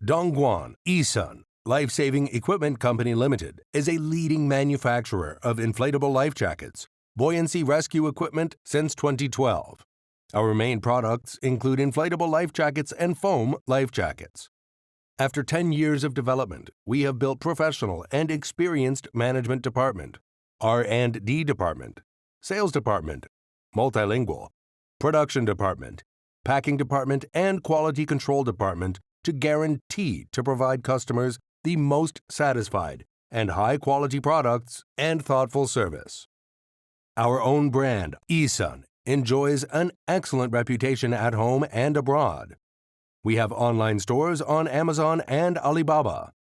Dongguan Eyson Life-Saving Equipment Company Limited is a leading manufacturer of inflatable life jackets, buoyancy rescue equipment since 2012. Our main products include inflatable life jackets and foam life jackets. After 10 years of development, we have built professional and experienced management department, R&D department, sales department, multilingual, production department, packing department, and quality control department to guarantee to provide customers the most satisfied and high-quality products and thoughtful service. Our own brand, Eyson, enjoys an excellent reputation at home and abroad. We have online stores on Amazon and Alibaba.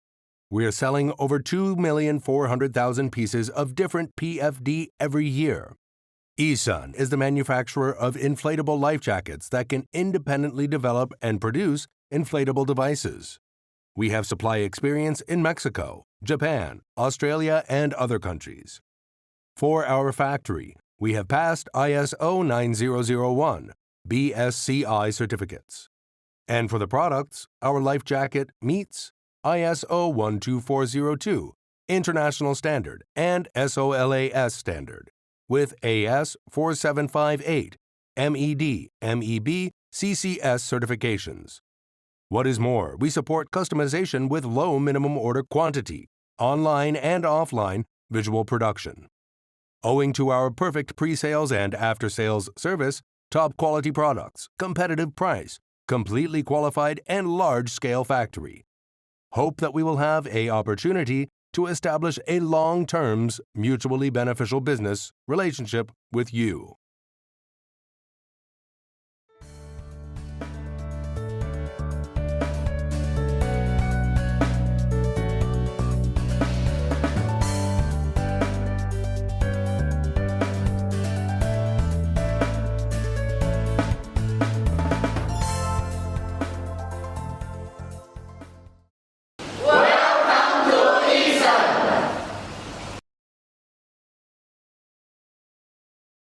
We are selling over 2,400,000 pieces of different PFD every year. Eyson is the manufacturer of inflatable life jackets that can independently develop and produce inflatable devices. We have supply experience in Mexico, Japan, Australia, and other countries. For our factory, we have passed ISO 9001 BSCI certificates. And for the products, our life jacket meets ISO 12402 International Standard and SOLAS Standard with AS 4758 MED, MEB, CCS certifications. What is more, we support customization with low minimum order quantity, online and offline visual production. Owing to our perfect pre-sales and after-sales service, top quality products, competitive price, completely qualified and large-scale factory. Hope that we will have an opportunity to establish a long-term, mutually beneficial business relationship with you.